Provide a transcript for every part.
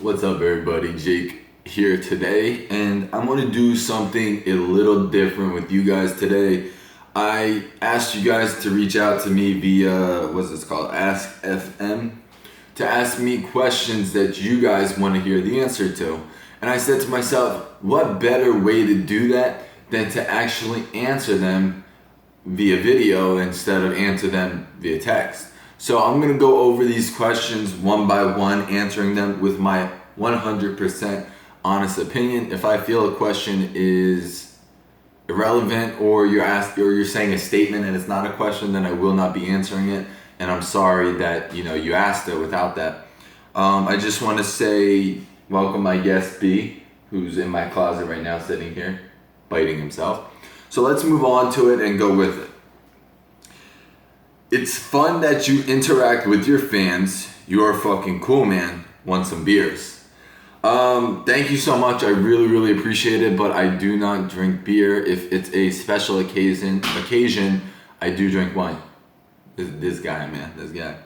What's up, everybody? Jake here today, and I'm going to do something a little different with you guys today. I asked you guys to reach out to me via, what's this called, Ask FM, to ask me questions that you guys want to hear the answer to. And I said to myself, what better way to do that than to actually answer them via video instead of answer them via text. So I'm going to go over these questions one by one, answering them with my 100% honest opinion. If I feel a question is irrelevant or you're saying a statement and it's not a question, then I will not be answering it. And I'm sorry that you asked it without that. I just want to say welcome my guest B, who's in my closet right now sitting here biting himself. So let's move on to it and go with it. It's fun that you interact with your fans. You're fucking cool, man. Want some beers? Thank you so much. I really appreciate it, but I do not drink beer. If it's a special occasion, I do drink wine. This guy, man. This guy.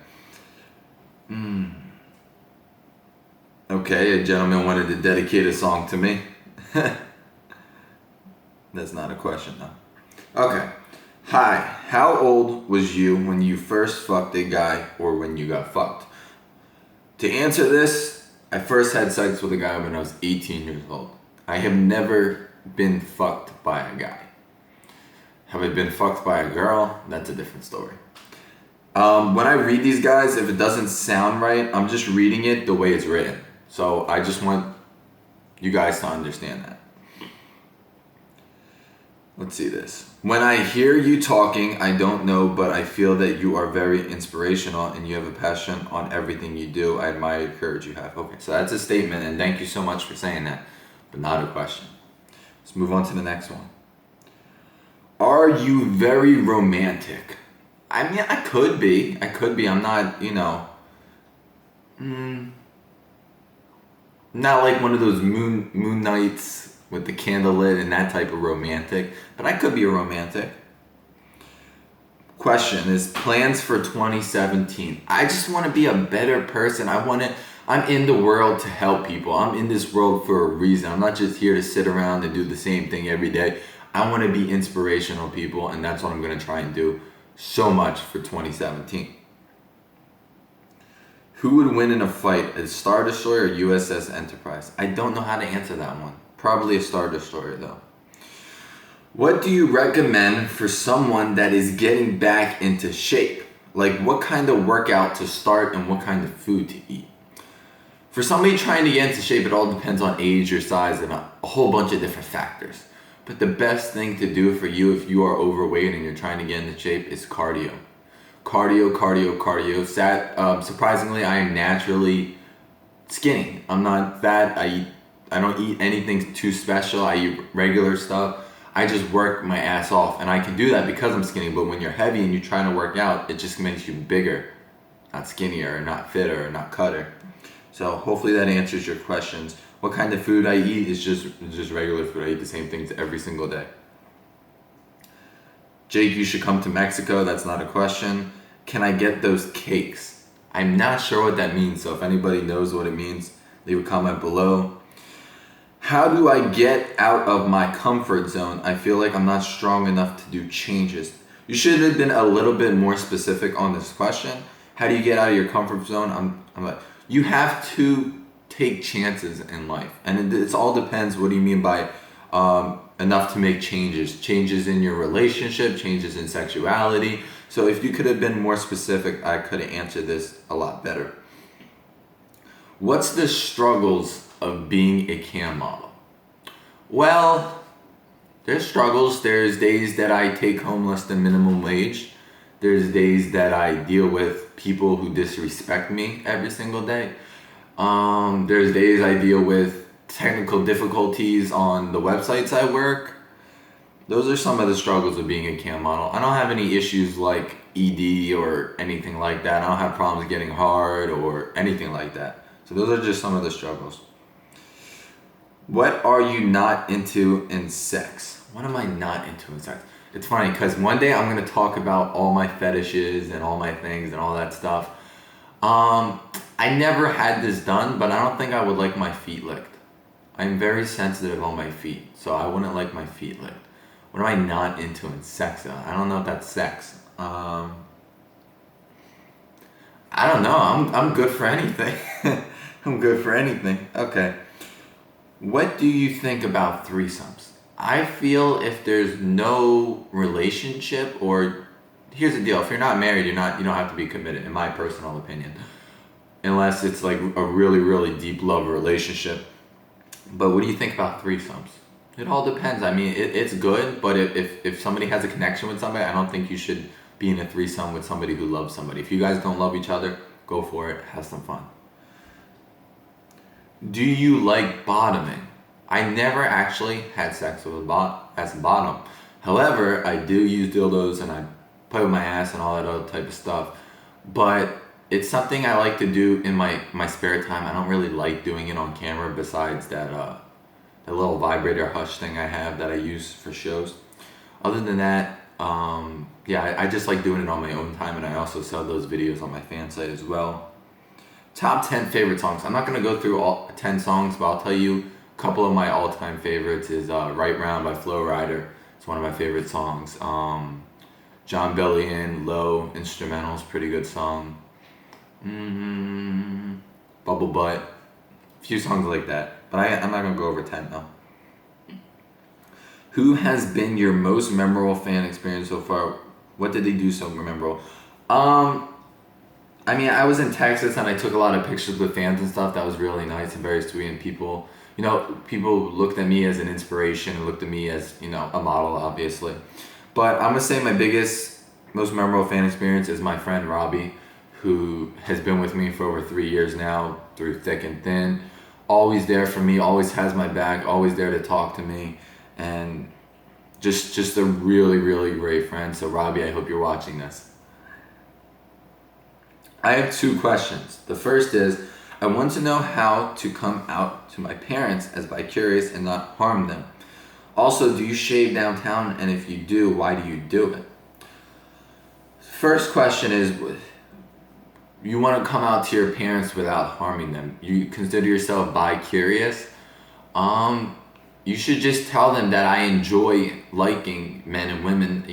Okay, a gentleman wanted to dedicate a song to me. That's not a question, though. Okay. Hi, how old was you when you first fucked a guy or when you got fucked? To answer this, I first had sex with a guy when I was 18 years old. I have never been fucked by a guy. Have I been fucked by a girl? That's a different story. When I read these guys, if it doesn't sound right, I'm just reading it the way it's written. So I just want you guys to understand that. Let's see this. When I hear you talking, I don't know, but I feel that you are very inspirational and you have a passion on everything you do. I admire the courage you have. Okay, so that's a statement, and thank you so much for saying that, but not a question. Let's move on to the next one. Are you very romantic? I mean, I could be. I'm not, not like one of those moon nights with the candle lit and that type of romantic, but I could be a romantic. Question is plans for 2017. I just want to be a better person. I'm in the world to help people. I'm in this world for a reason. I'm not just here to sit around and do the same thing every day. I want to be inspirational, people, and that's what I'm going to try and do so much for 2017. Who would win in a fight, a Star Destroyer or USS Enterprise? I don't know how to answer that one. Probably a Star Destroyer, though. What do you recommend for someone that is getting back into shape? Like what kind of workout to start and what kind of food to eat? For somebody trying to get into shape, it all depends on age or size and a whole bunch of different factors. But the best thing to do for you if you are overweight and you're trying to get into shape is cardio. Cardio. Surprisingly, I am naturally skinny. I'm not fat. I don't eat anything too special. I eat regular stuff. I just work my ass off, and I can do that because I'm skinny. But when you're heavy and you're trying to work out, it just makes you bigger, not skinnier, or not fitter, or not cutter. So hopefully that answers your questions. What kind of food I eat is just regular food. I eat the same things every single day. Jake, you should come to Mexico. That's not a question. Can I get those cakes? I'm not sure what that means, so if anybody knows what it means, leave a comment below. How do I get out of my comfort zone? I feel like I'm not strong enough to do changes. You should have been a little bit more specific on this question. How do you get out of your comfort zone? I'm like, you have to take chances in life, and it all depends. What do you mean by enough to make changes? Changes in your relationship, changes in sexuality. So if you could have been more specific, I could have answered this a lot better. What's the struggles of being a cam model? Well, there's struggles. There's days that I take home less than minimum wage. There's days that I deal with people who disrespect me every single day. There's days I deal with technical difficulties on the websites I work. Those are some of the struggles of being a cam model. I don't have any issues like ED or anything like that. I don't have problems getting hard or anything like that. So those are just some of the struggles. What are you not into in sex? What am I not into in sex? It's funny because one day I'm going to talk about all my fetishes and all my things and all that stuff. I I never had this done, but I don't think I would like my feet licked. I'm very sensitive on my feet, so I wouldn't like my feet licked. What am I not into in sex? I don't know if that's sex. I don't know. I'm good for anything. I'm good for anything. Okay. What do you think about threesomes? I feel if there's no relationship, or here's the deal, if you're not married, you don't have to be committed, in my personal opinion. Unless it's like a really, really deep love relationship. But what do you think about threesomes? It all depends. I mean, it's good, but if somebody has a connection with somebody, I don't think you should be in a threesome with somebody who loves somebody. If you guys don't love each other, go for it. Have some fun. Do you like bottoming? I never actually had sex with as a bottom. However, I do use dildos and I play with my ass and all that other type of stuff. But it's something I like to do in my spare time. I don't really like doing it on camera besides that little vibrator hush thing I have that I use for shows. Other than that, I just like doing it on my own time, and I also sell those videos on my fan site as well. Top 10 favorite songs. I'm not going to go through all 10 songs, but I'll tell you a couple of my all-time favorites is Right Round by Flo Rida. It's one of my favorite songs. John Bellion, Low, instrumental is pretty good song. Bubble Butt. A few songs like that. But I'm not going to go over 10 though. Who has been your most memorable fan experience so far? What did they do so memorable? I mean, I was in Texas and I took a lot of pictures with fans and stuff. That was really nice and very sweet. And people looked at me as an inspiration and looked at me as, a model, obviously. But I'm going to say my biggest, most memorable fan experience is my friend Robbie, who has been with me for over 3 years now, through thick and thin. Always there for me, always has my back, always there to talk to me. And just a really, really great friend. So Robbie, I hope you're watching this. I have 2 questions. The first is, I want to know how to come out to my parents as Bicurious and not harm them. Also, do you shave downtown? And if you do, why do you do it? First question is, you want to come out to your parents without harming them. You consider yourself Bicurious. You should just tell them that I enjoy liking men and women,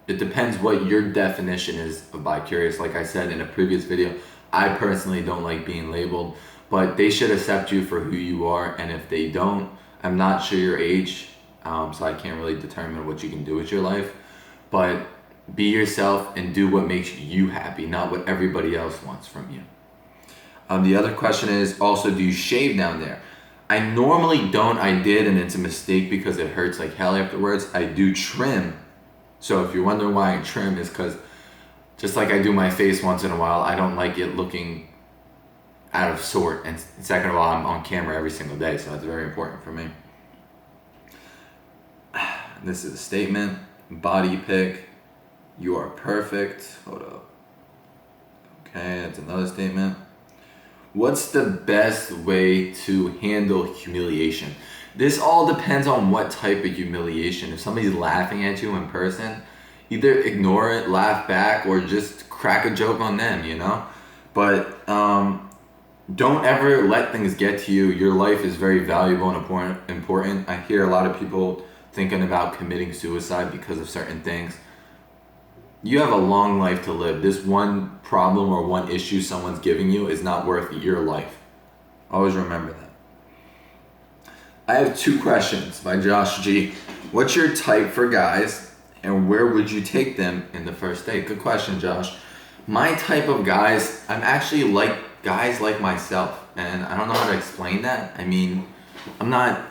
It depends what your definition is of Bicurious. Like I said in a previous video, I personally don't like being labeled, but they should accept you for who you are. And if they don't, I'm not sure your age, so I can't really determine what you can do with your life. But be yourself and do what makes you happy, not what everybody else wants from you. The other question is also, do you shave down there? I normally don't. I did, and it's a mistake because it hurts like hell afterwards. I do trim. So if you're wondering why I trim, is because just like I do my face once in a while, I don't like it looking out of sort. And second of all, I'm on camera every single day, so that's very important for me. This is a statement. Body pic. You are perfect. Hold up. Okay, that's another statement. What's the best way to handle humiliation? This all depends on what type of humiliation. If somebody's laughing at you in person, either ignore it, laugh back, or just crack a joke on them, But don't ever let things get to you. Your life is very valuable and important. I hear a lot of people thinking about committing suicide because of certain things. You have a long life to live. This one problem or one issue someone's giving you is not worth your life. Always remember that. I have 2 questions by Josh G. What's your type for guys, and where would you take them in the first date? Good question, Josh. My type of guys, I'm actually like guys like myself, and I don't know how to explain that. I mean, I'm not...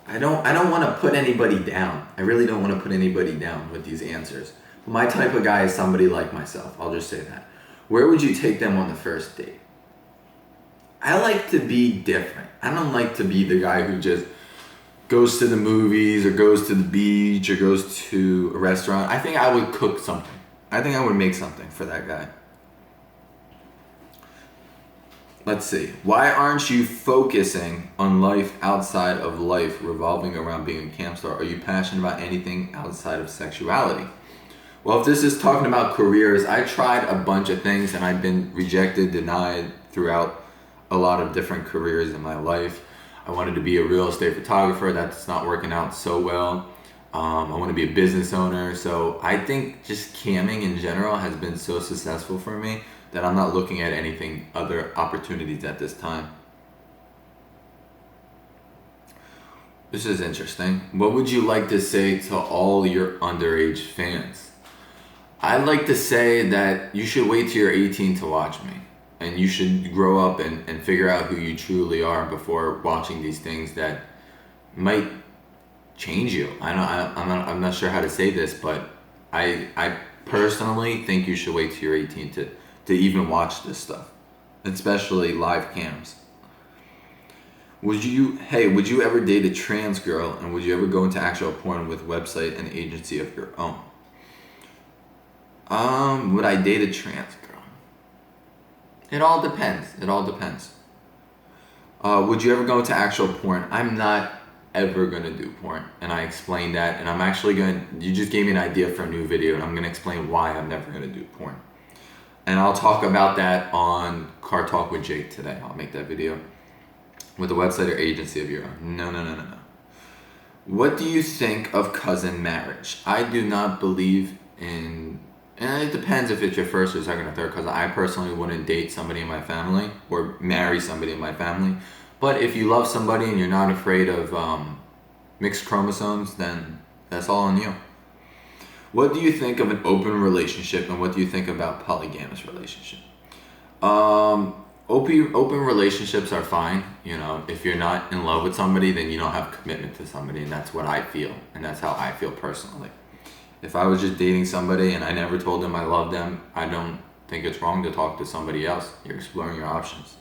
I don't want to put anybody down. I really don't want to put anybody down with these answers. My type of guy is somebody like myself. I'll just say that. Where would you take them on the first date? I like to be different. I don't like to be the guy who just goes to the movies or goes to the beach or goes to a restaurant. I think I would cook something. I think I would make something for that guy. Let's see. Why aren't you focusing on life outside of life revolving around being a camp star? Are you passionate about anything outside of sexuality? Well, if this is talking about careers, I tried a bunch of things and I've been rejected, denied throughout a lot of different careers in my life. I wanted to be a real estate photographer. That's not working out so well. I want to be a business owner. So I think just camming in general has been so successful for me that I'm not looking at anything other opportunities at this time. This is interesting. What would you like to say to all your underage fans? I'd like to say that you should wait till you're 18 to watch me. And you should grow up and figure out who you truly are before watching these things that might change you. I'm not sure how to say this, but I personally think you should wait till you're 18 to even watch this stuff, especially live cams. Would you ever date a trans girl, and would you ever go into actual porn with website and agency of your own? Would I date a trans girl? It all depends. Would you ever go into actual porn? I'm not ever gonna do porn, and I explained that, and I'm actually you just gave me an idea for a new video, and I'm gonna explain why I'm never gonna do porn. And I'll talk about that on Car Talk with Jake today. I'll make that video. With a website or agency of your own. No. What do you think of cousin marriage? I do not believe in, and it depends if it's your first or second or third cousin. I personally wouldn't date somebody in my family or marry somebody in my family. But if you love somebody and you're not afraid of mixed chromosomes, then that's all on you. What do you think of an open relationship, and what do you think about polygamous relationship? Open relationships are fine. You know, if you're not in love with somebody, then you don't have commitment to somebody, and that's what I feel, and that's how I feel personally. If I was just dating somebody and I never told them I love them, I don't think it's wrong to talk to somebody else. You're exploring your options.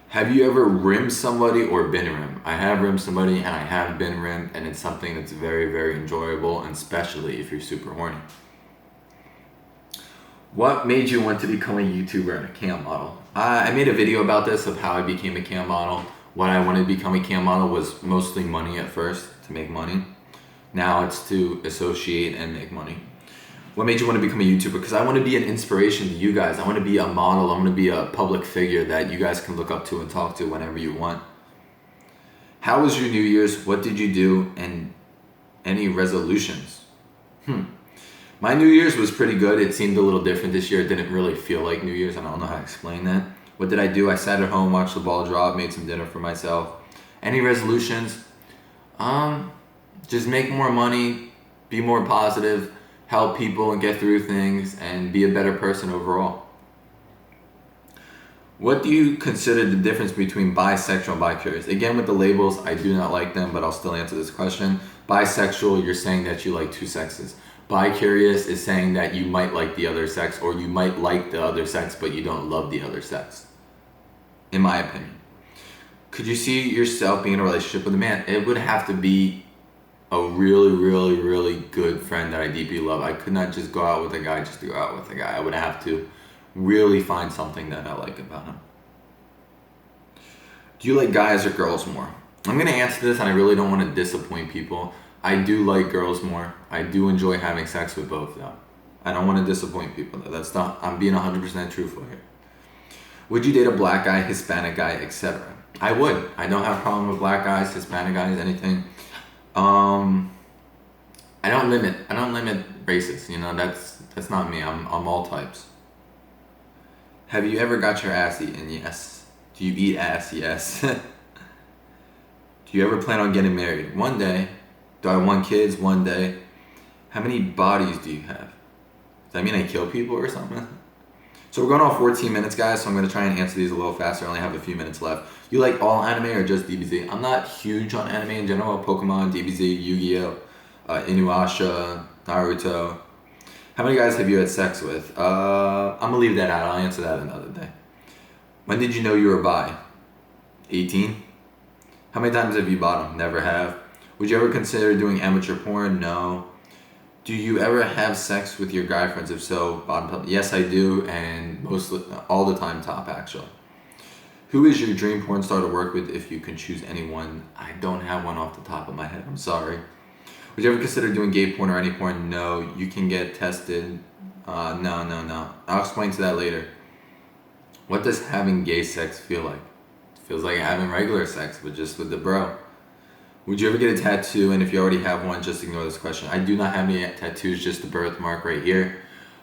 Have you ever rimmed somebody or been rimmed? I have rimmed somebody and I have been rimmed, and it's something that's very, very enjoyable, and especially if you're super horny. What made you want to become a YouTuber and a cam model? I made a video about this, of how I became a cam model. What I wanted to become a cam model was mostly money at first, to make money. Now it's to associate and make money. What made you want to become a YouTuber? Because I want to be an inspiration to you guys. I want to be a model. I want to be a public figure that you guys can look up to and talk to whenever you want. How was your New Year's? What did you do? And any resolutions? My New Year's was pretty good. It seemed a little different this year. It didn't really feel like New Year's. I don't know how to explain that. What did I do? I sat at home, watched the ball drop, made some dinner for myself. Any resolutions? Just make more money, be more positive, help people and get through things, and be a better person overall. What do you consider the difference between bisexual and bicurious? Again, with the labels, I do not like them, but I'll still answer this question. Bisexual, you're saying that you like two sexes. Bicurious is saying that you might like the other sex, or you might like the other sex, but you don't love the other sex. In my opinion. Could you see yourself being in a relationship with a man? It would have to be a really, really, really good friend that I deeply love. I could not just go out with a guy just to go out with a guy. I would have to really find something that I like about him. Do you like guys or girls more? I'm going to answer this, and I really don't want to disappoint people. I do like girls more. I do enjoy having sex with both, though. I don't want to disappoint people, though. That's not, I'm being 100% truthful here. Would you date a black guy, Hispanic guy, etc.? I would. I don't have a problem with black guys, Hispanic guys, anything. I don't limit races. You know, that's not me. I'm all types. Have you ever got your ass eaten? Yes. Do you eat ass? Yes. Do you ever plan on getting married? One day. Do I want kids? One day. How many bodies do you have? Does that mean I kill people or something? So we're going on 14 minutes, guys, so I'm going to try and answer these a little faster. I only have a few minutes left. You like all anime or just DBZ? I'm not huge on anime in general. Pokemon, DBZ, Yu-Gi-Oh!, Inuyasha, Naruto. How many guys have you had sex with? I'm going to leave that out. I'll answer that another day. When did you know you were bi? 18? How many times have you bottomed? Never have. Would you ever consider doing amateur porn? No. Do you ever have sex with your guy friends? If so, bottom top? Yes, I do, and mostly all the time top, actually. Who is your dream porn star to work with if you can choose anyone? I don't have one off the top of my head. I'm sorry. Would you ever consider doing gay porn or any porn? No. You can get tested. No. I'll explain to that later. What does having gay sex feel like? It feels like having regular sex, but just with the bro. Would you ever get a tattoo? And if you already have one, just ignore this question. I do not have any tattoos, just the birthmark right here.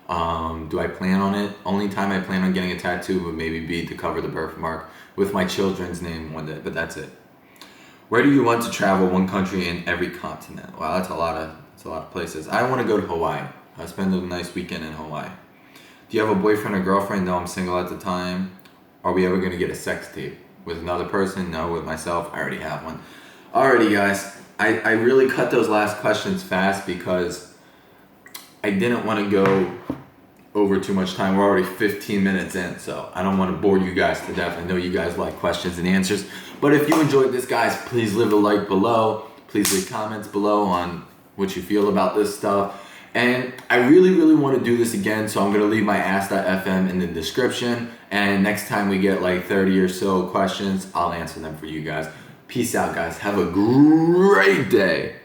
Do I plan on it? Only time I plan on getting a tattoo would maybe be to cover the birthmark with my children's name one day, but that's it. Where do you want to travel? One country in every continent. Wow, that's a lot of places. I want to go to Hawaii. I'll spend a nice weekend in Hawaii. Do you have a boyfriend or girlfriend? No, I'm single at the time. Are we ever going to get a sex tape? With another person? No, with myself. I already have one. Alrighty, guys. I really cut those last questions fast because I didn't want to go over too much time. We're already 15 minutes in, so I don't want to bore you guys to death. I know you guys like questions and answers. But if you enjoyed this, guys, please leave a like below. Please leave comments below on what you feel about this stuff. And I really want to do this again, so I'm going to leave my ask.fm in the description. And next time we get like 30 or so questions, I'll answer them for you guys. Peace out, guys. Have a great day.